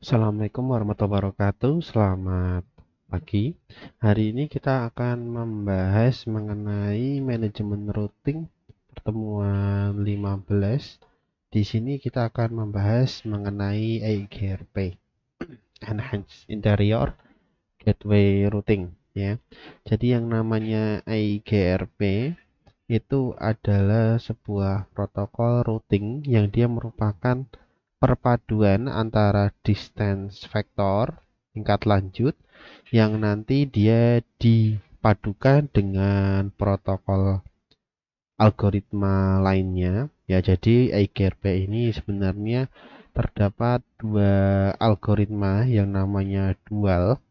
Assalamualaikum warahmatullahi wabarakatuh. Selamat pagi. Hari ini kita akan membahas mengenai manajemen routing pertemuan 15. Di sini kita akan membahas mengenai EIGRP, Enhanced Interior Gateway Routing ya. Jadi yang namanya EIGRP itu adalah sebuah protokol routing yang dia merupakan perpaduan antara distance vector tingkat lanjut yang nanti dia dipadukan dengan protokol algoritma lainnya ya. Jadi EIGRP ini sebenarnya terdapat dua algoritma yang namanya dual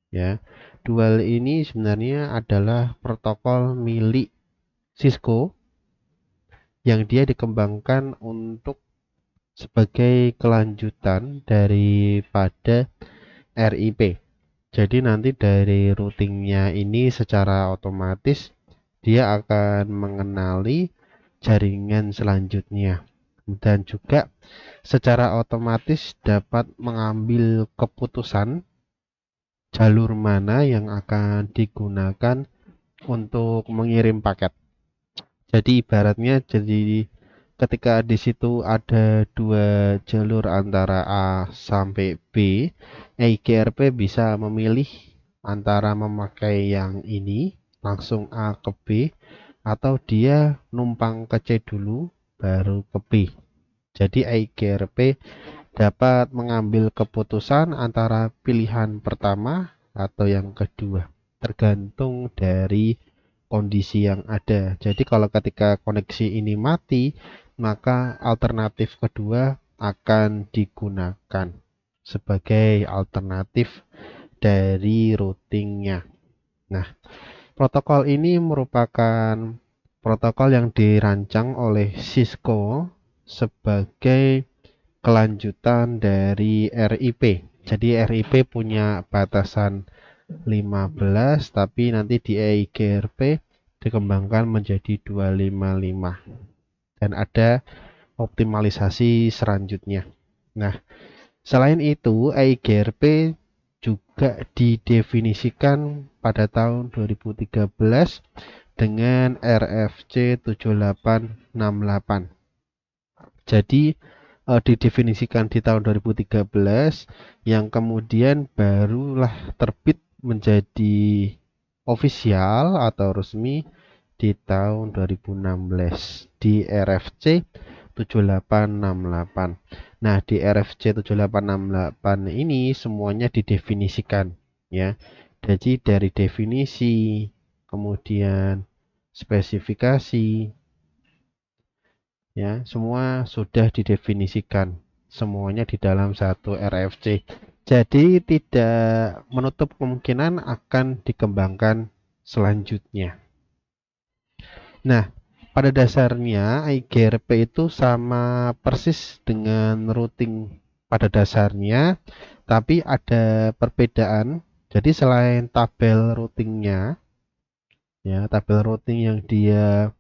ya. Dual ini sebenarnya adalah protokol milik Cisco yang dia dikembangkan untuk sebagai kelanjutan daripada RIP. Jadi nanti dari routingnya ini secara otomatis dia akan mengenali jaringan selanjutnya dan juga secara otomatis dapat mengambil keputusan jalur mana yang akan digunakan untuk mengirim paket. Jadi ibaratnya ketika di situ ada dua jalur antara A sampai B, EIGRP bisa memilih antara memakai yang ini langsung A ke B atau dia numpang ke C dulu baru ke B. Jadi EIGRP dapat mengambil keputusan antara pilihan pertama atau yang kedua, tergantung dari kondisi yang ada. Jadi kalau ketika koneksi ini mati, maka alternatif kedua akan digunakan sebagai alternatif dari routingnya. Nah, protokol ini merupakan protokol yang dirancang oleh Cisco sebagai kelanjutan dari RIP. Jadi RIP punya batasan 15, tapi nanti di EIGRP dikembangkan menjadi 255 dan ada optimalisasi selanjutnya. Nah, selain itu EIGRP juga didefinisikan pada tahun 2013 dengan RFC 7868. Jadi didefinisikan di tahun 2013 yang kemudian barulah terbit menjadi ofisial atau resmi di tahun 2016 di RFC 7868. Nah, di RFC 7868 ini semuanya didefinisikan ya. Jadi dari definisi, kemudian spesifikasi ya, semua sudah didefinisikan semuanya di dalam satu RFC. Jadi tidak menutup kemungkinan akan dikembangkan selanjutnya. Nah, pada dasarnya EIGRP itu sama persis dengan routing pada dasarnya, tapi ada perbedaan. Jadi selain tabel routingnya, ya tabel routing yang dia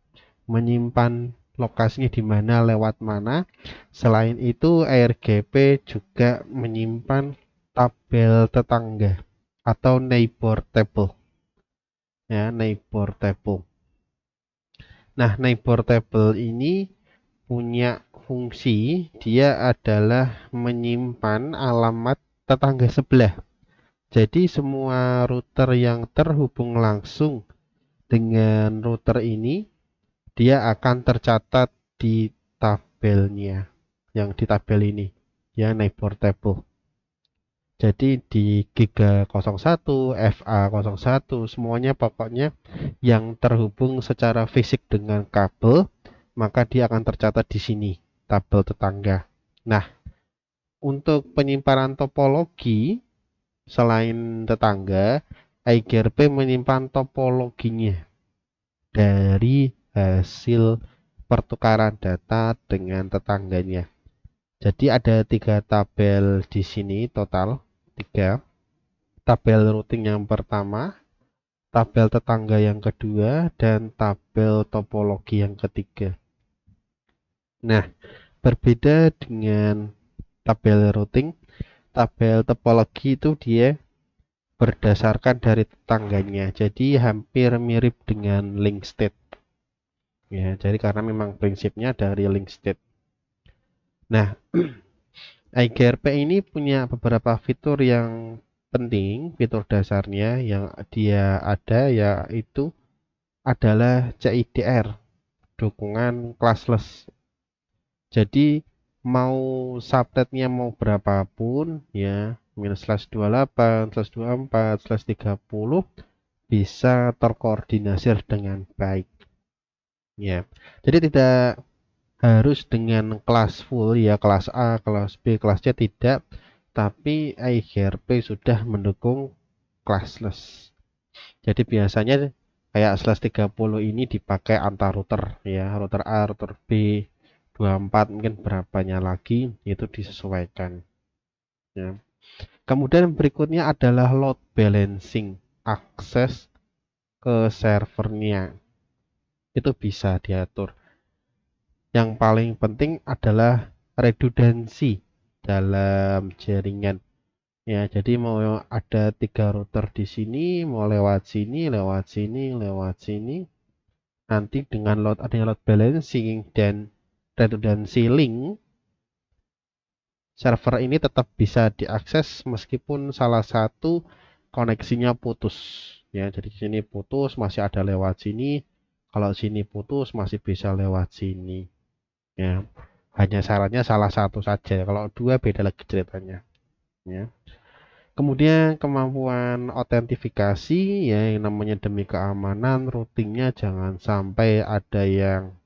menyimpan lokasinya di mana lewat mana. Selain itu EIGRP juga menyimpan tabel tetangga atau neighbor table. Ya, neighbor table. Nah, neighbor table ini punya fungsi, dia adalah menyimpan alamat tetangga sebelah. Jadi semua router yang terhubung langsung dengan router ini dia akan tercatat di tabelnya, yang di tabel ini ya, neighbor table. Jadi di Giga 01, FA 01 semuanya pokoknya yang terhubung secara fisik dengan kabel, maka dia akan tercatat di sini tabel tetangga. Nah, untuk penyimpanan topologi selain tetangga, EIGRP menyimpan topologinya dari hasil pertukaran data dengan tetangganya. Jadi ada 3 tabel di sini total, 3. Tabel routing yang pertama, tabel tetangga yang kedua, dan tabel topologi yang ketiga. Nah, berbeda dengan tabel routing, tabel topologi itu dia berdasarkan dari tetangganya, jadi hampir mirip dengan link state ya. Jadi karena memang prinsipnya dari link state. Nah, IGRP ini punya beberapa fitur yang penting. Fitur dasarnya yang dia ada yaitu adalah CIDR, dukungan classless. Jadi mau subnetnya mau berapapun ya, -/28, /24, /30 bisa terkoordinasi dengan baik ya. Jadi tidak harus dengan kelas full ya, kelas A, kelas B, kelas C, tidak, tapi IGRP sudah mendukung classless. Jadi biasanya kayak /30 ini dipakai antar router ya, router A, router B, 24 mungkin berapanya lagi itu disesuaikan ya. Kemudian berikutnya adalah load balancing, akses ke servernya itu bisa diatur. Yang paling penting adalah redundansi dalam jaringan ya. Jadi mau ada 3 router di sini, mau lewat sini, lewat sini, lewat sini, nanti dengan adanya load balancing dan redundansi link, server ini tetap bisa diakses meskipun salah satu koneksinya putus ya. Jadi di sini putus masih ada lewat sini, kalau sini putus masih bisa lewat sini ya. Hanya syaratnya salah satu saja, kalau dua beda lagi ceritanya ya. Kemudian kemampuan autentifikasi ya, yang namanya demi keamanan routingnya jangan sampai ada yang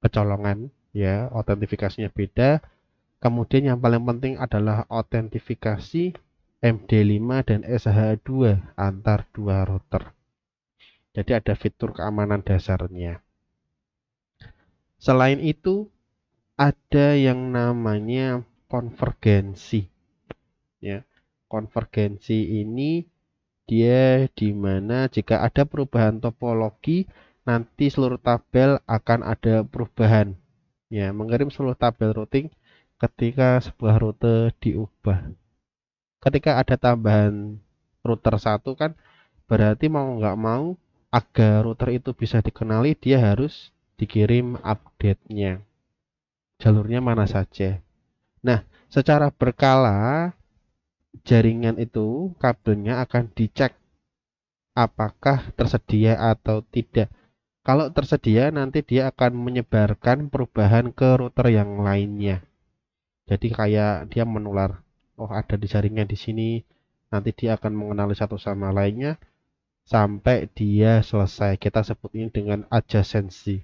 kecolongan ya, autentifikasinya beda. Kemudian yang paling penting adalah autentifikasi MD5 dan SH2 antar dua router. Jadi ada fitur keamanan dasarnya. Selain itu ada yang namanya konvergensi ya. Konvergensi ini dia di mana jika ada perubahan topologi nanti seluruh tabel akan ada perubahan ya, mengirim seluruh tabel routing ketika sebuah rute diubah. Ketika ada tambahan router satu kan berarti mau nggak mau agar router itu bisa dikenali dia harus dikirim update-nya, jalurnya mana saja. Nah, secara berkala jaringan itu kabelnya akan dicek apakah tersedia atau tidak. Kalau tersedia nanti dia akan menyebarkan perubahan ke router yang lainnya. Jadi kayak dia menular, oh ada di jaringan di sini, nanti dia akan mengenali satu sama lainnya sampai dia selesai. Kita sebut ini dengan adjacency.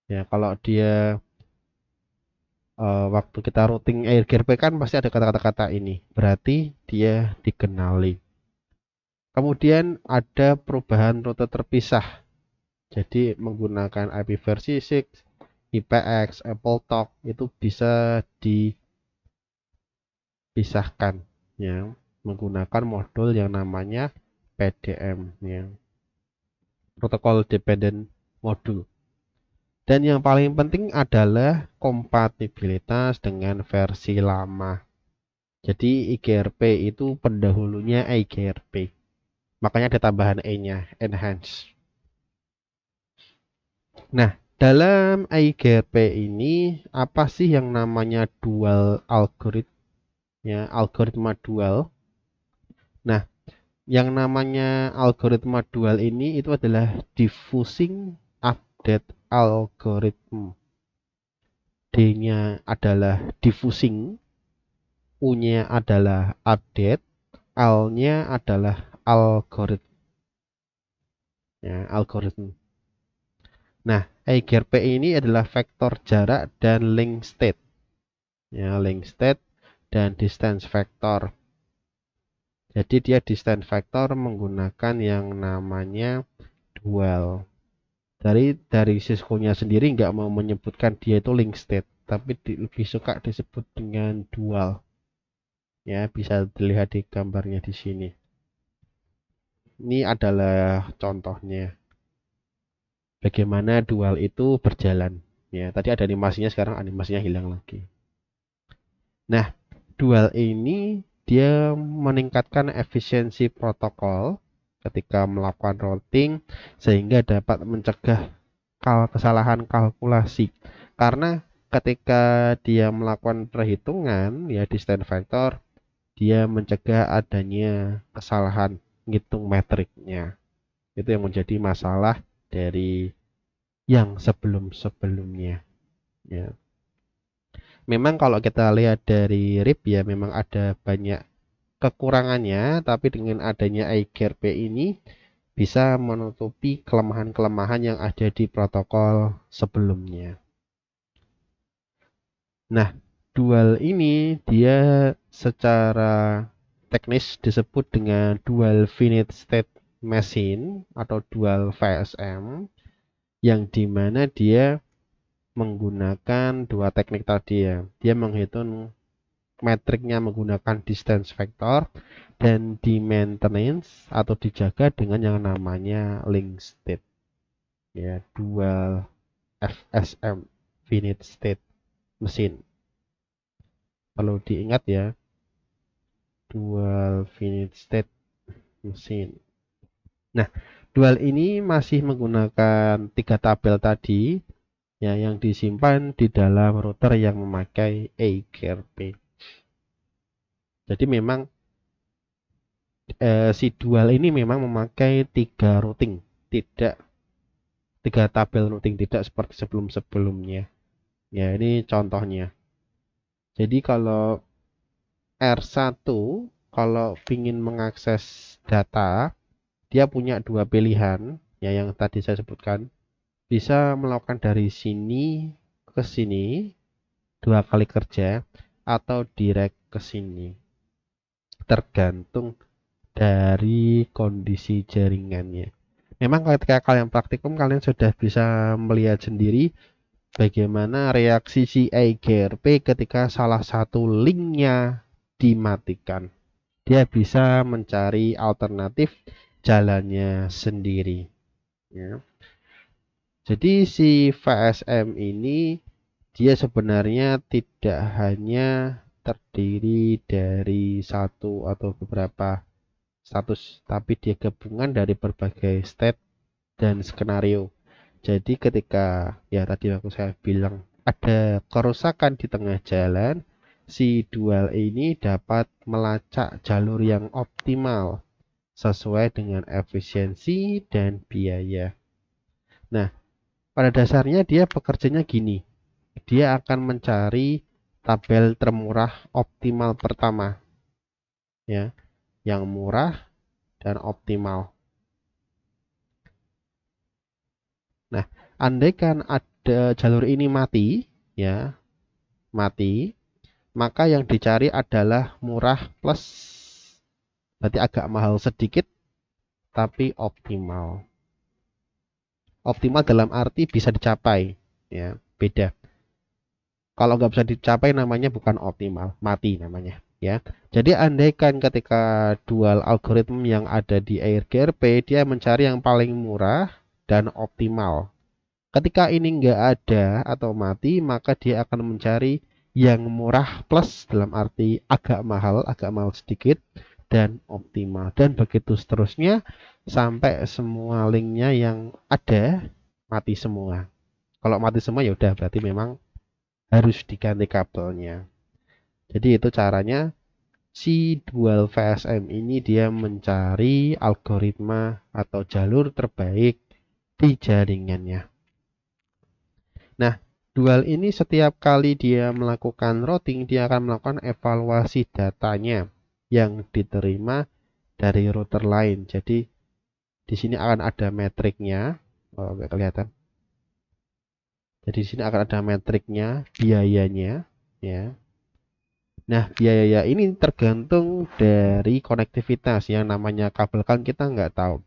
Ya, kalau dia waktu kita routing IGRP kan pasti ada kata-kata ini, berarti dia dikenali. Kemudian ada perubahan rute terpisah. Jadi menggunakan IP versi 6, IPX, AppleTalk itu bisa dipisahkan ya, menggunakan modul yang namanya PDM ya, Protocol Dependent Module. Dan yang paling penting adalah kompatibilitas dengan versi lama. Jadi IGRP itu pendahulunya IGRP. Makanya ada tambahan E-nya, enhance. Nah, dalam IGRP ini apa sih yang namanya dual algorithm? Ya, algoritma dual. Nah, yang namanya algoritma dual ini itu adalah diffusing update algorithm. D-nya adalah diffusing, U-nya adalah update, L-nya adalah algorithm. Ya, algorithm. Nah, IGRP ini adalah vektor jarak dan link state. Ya, link state dan distance vector. Jadi dia distance vector menggunakan yang namanya dual. Dari Cisco-nya sendiri nggak mau menyebutkan dia itu link state, tapi lebih suka disebut dengan dual. Ya, bisa dilihat di gambarnya di sini. Ini adalah contohnya bagaimana dual itu berjalan. Ya, tadi ada animasinya, sekarang animasinya hilang lagi. Nah, dual ini dia meningkatkan efisiensi protokol ketika melakukan routing sehingga dapat mencegah kesalahan kalkulasi. Karena ketika dia melakukan perhitungan ya distance vector, dia mencegah adanya kesalahan ngitung metriknya. Itu yang menjadi masalah dari yang sebelum-sebelumnya ya. Memang kalau kita lihat dari RIP ya memang ada banyak kekurangannya, tapi dengan adanya iGRP ini bisa menutupi kelemahan-kelemahan yang ada di protokol sebelumnya. Nah, dual ini dia secara teknis disebut dengan dual finite state machine atau dual VSM, yang dimana dia menggunakan dua teknik tadi ya. Dia menghitung metriknya menggunakan distance vector dan di maintenance atau dijaga dengan yang namanya link state ya, dual FSM finite state machine. Perlu diingat ya, dual finite state machine. Nah, dual ini masih menggunakan 3 tabel tadi ya, yang disimpan di dalam router yang memakai iGRP. Jadi memang si dual ini memang memakai 3 routing, tidak 3 tabel routing, tidak seperti sebelum-sebelumnya. Ya, ini contohnya. Jadi kalau R1 kalau ingin mengakses data, dia punya 2 pilihan ya yang tadi saya sebutkan. Bisa melakukan dari sini ke sini 2 kali kerja atau direct ke sini. Tergantung dari kondisi jaringannya. Memang ketika kalian praktikum kalian sudah bisa melihat sendiri bagaimana reaksi si iGRP ketika salah satu linknya dimatikan. Dia bisa mencari alternatif jalannya sendiri. Ya. Jadi si VSM ini dia sebenarnya tidak hanya terdiri dari satu atau beberapa status, tapi dia gabungan dari berbagai state dan skenario. Jadi ketika ya tadi saya bilang ada kerusakan di tengah jalan, si dual ini dapat melacak jalur yang optimal sesuai dengan efisiensi dan biaya. Nah, pada dasarnya dia bekerjanya gini. Dia akan mencari tabel termurah optimal pertama. Ya, yang murah dan optimal. Nah, andaikan ada jalur ini mati, ya, mati, maka yang dicari adalah murah plus, berarti agak mahal sedikit, tapi optimal. Optimal dalam arti bisa dicapai, ya, beda. Kalau nggak bisa dicapai namanya bukan optimal, mati namanya. Ya, jadi andaikan ketika dual algoritma yang ada di iGRP dia mencari yang paling murah dan optimal. Ketika ini nggak ada atau mati, maka dia akan mencari yang murah plus dalam arti agak mahal sedikit dan optimal, dan begitu seterusnya sampai semua linknya yang ada mati semua. Kalau mati semua ya udah berarti memang harus diganti kabelnya. Jadi itu caranya si dual VSM ini dia mencari algoritma atau jalur terbaik di jaringannya. Nah, dual ini setiap kali dia melakukan routing, dia akan melakukan evaluasi datanya yang diterima dari router lain. Jadi di sini akan ada metriknya. Oh, nggak kelihatan. Jadi di sini akan ada metriknya, biayanya, ya. Nah, biaya ini tergantung dari konektivitas. Yang namanya kabel kan kita nggak tahu.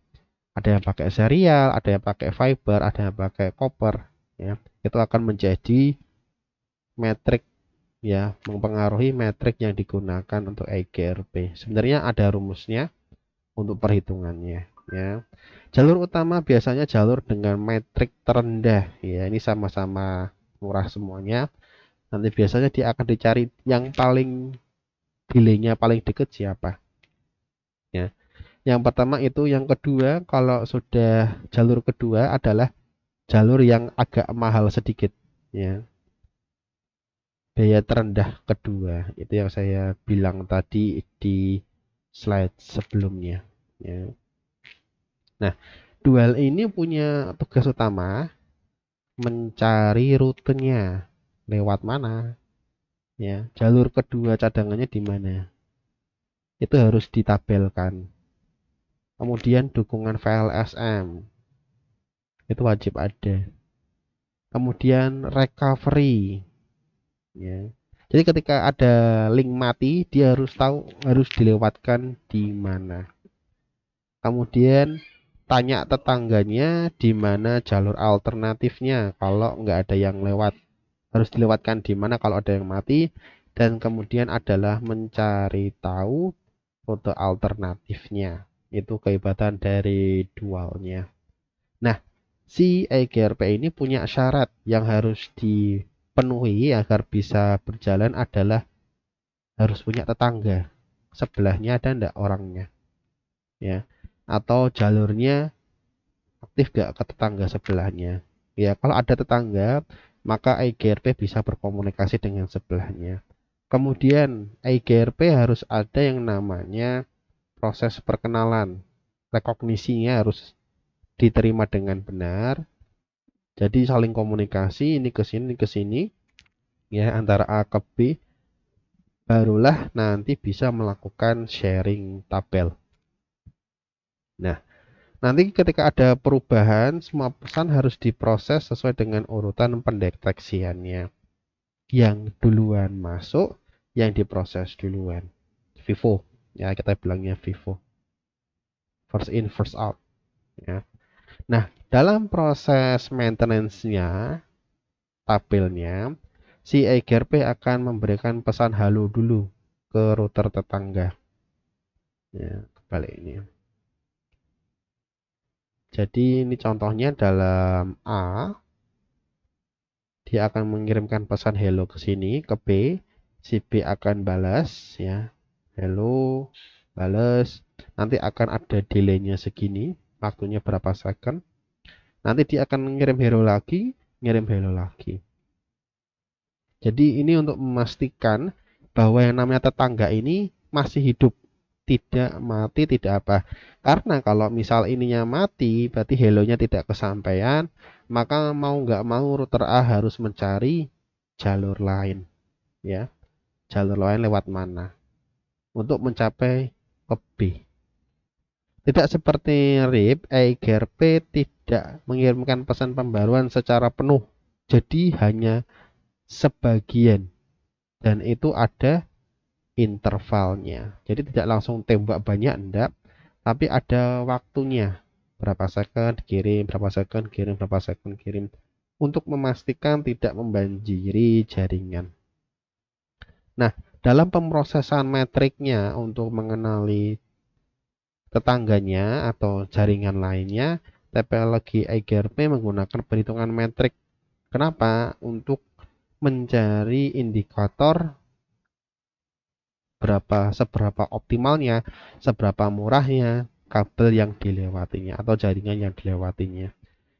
Ada yang pakai serial, ada yang pakai fiber, ada yang pakai copper. Ya, itu akan menjadi metrik ya, mempengaruhi metrik yang digunakan untuk iGRP. Sebenarnya ada rumusnya untuk perhitungannya. Ya, jalur utama biasanya jalur dengan metrik terendah. Ya, ini sama-sama murah semuanya. Nanti biasanya dia akan dicari yang paling delaynya paling dekat siapa ya. Yang pertama itu, yang kedua kalau sudah jalur kedua adalah jalur yang agak mahal sedikit ya. Biaya terendah kedua itu yang saya bilang tadi di slide sebelumnya ya. Nah, dual ini punya tugas utama mencari rutenya lewat mana ya. Jalur kedua cadangannya di mana, itu harus ditabelkan. Kemudian dukungan VLSM itu wajib ada. Kemudian recovery ya. Jadi ketika ada link mati, dia harus tahu harus dilewatkan di mana. Kemudian tanya tetangganya di mana jalur alternatifnya kalau nggak ada yang lewat. Harus dilewatkan di mana kalau ada yang mati. Dan kemudian adalah mencari tahu rute alternatifnya. Itu kehebatan dari dualnya. Nah, si EGRP ini punya syarat yang harus dipenuhi agar bisa berjalan adalah harus punya tetangga. Sebelahnya ada enggak orangnya ya, atau jalurnya aktif gak ke tetangga sebelahnya ya. Kalau ada tetangga, maka EGRP bisa berkomunikasi dengan sebelahnya. Kemudian EGRP harus ada yang namanya proses perkenalan, rekognisinya harus diterima dengan benar. Jadi saling komunikasi, ini ke sini ya, antara A ke B, barulah nanti bisa melakukan sharing tabel. Nah, nanti ketika ada perubahan, semua pesan harus diproses sesuai dengan urutan pendeteksiannya. Yang duluan masuk, yang diproses duluan. FIFO, ya kita bilangnya FIFO. First in, first out. Ya. Nah, dalam proses maintenance-nya, tabelnya, si EGRP akan memberikan pesan halo dulu ke router tetangga. Ya, kebalik ini. Jadi ini contohnya dalam A, dia akan mengirimkan pesan hello ke sini, ke B, si B akan balas ya, hello, balas. Nanti akan ada delaynya segini, waktunya berapa second. Nanti dia akan mengirim hello lagi, ngirim hello lagi. Jadi ini untuk memastikan bahwa yang namanya tetangga ini masih hidup, tidak mati, tidak apa. Karena kalau misal ininya mati, berarti hellonya tidak kesampaian, maka mau nggak mau router A harus mencari jalur lain ya. Jalur lain lewat mana untuk mencapai ke B. Tidak seperti RIP, EGRP tidak mengirimkan pesan pembaruan secara penuh. Jadi hanya sebagian, dan itu ada intervalnya. Jadi tidak langsung tembak banyak, enggak, tapi ada waktunya. Berapa second kirim, berapa second kirim, berapa second kirim, untuk memastikan tidak membanjiri jaringan. Nah, dalam pemrosesan metriknya untuk mengenali tetangganya atau jaringan lainnya, topologi EGRP menggunakan perhitungan metrik. Kenapa? Untuk mencari indikator seberapa optimalnya, seberapa murahnya kabel yang dilewatinya atau jaringan yang dilewatinya.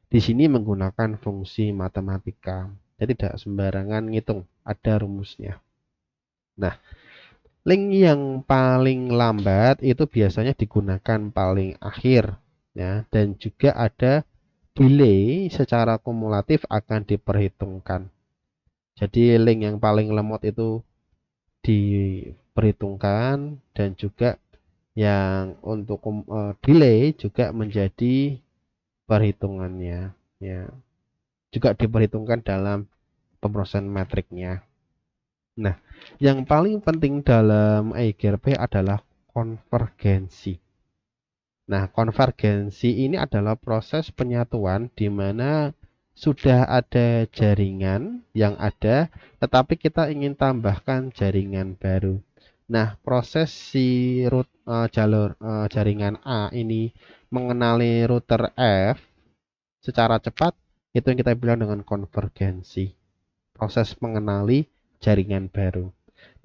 Di sini menggunakan fungsi matematika. Jadi tidak sembarangan ngitung, ada rumusnya. Nah, link yang paling lambat itu biasanya digunakan paling akhir ya, dan juga ada delay secara kumulatif akan diperhitungkan. Jadi link yang paling lemot itu diperhitungkan, dan juga yang untuk delay juga menjadi perhitungannya ya, juga diperhitungkan dalam pemrosesan metriknya. Nah, yang paling penting dalam EGRP adalah konvergensi. Nah, konvergensi ini adalah proses penyatuan di mana sudah ada jaringan yang ada, tetapi kita ingin tambahkan jaringan baru. Nah, proses si jaringan A ini mengenali router F secara cepat, itu yang kita bilang dengan konvergensi. Proses mengenali jaringan baru.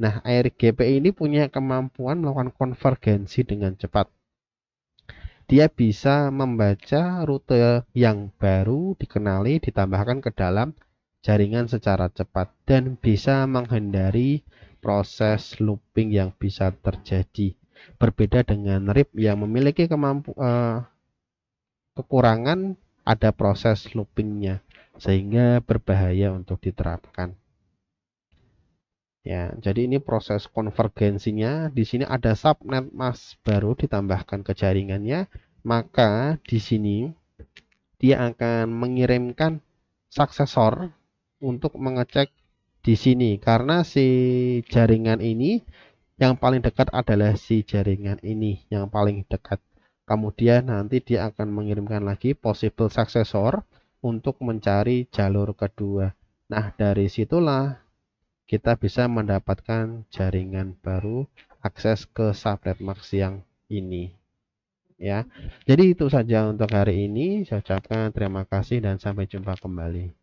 Nah, ARGP ini punya kemampuan melakukan konvergensi dengan cepat. Dia bisa membaca rute yang baru dikenali ditambahkan ke dalam jaringan secara cepat dan bisa menghindari proses looping yang bisa terjadi. Berbeda dengan RIP yang memiliki kekurangan, ada proses loopingnya sehingga berbahaya untuk diterapkan. Ya, jadi ini proses konvergensinya. Di sini ada subnet mask baru ditambahkan ke jaringannya, maka di sini dia akan mengirimkan suksesor untuk mengecek di sini karena si jaringan ini yang paling dekat adalah si jaringan ini yang paling dekat. Kemudian nanti dia akan mengirimkan lagi possible successor untuk mencari jalur kedua. Nah, dari situlah kita bisa mendapatkan jaringan baru akses ke subnet max yang ini. Ya, jadi itu saja untuk hari ini. Saya ucapkan terima kasih dan sampai jumpa kembali.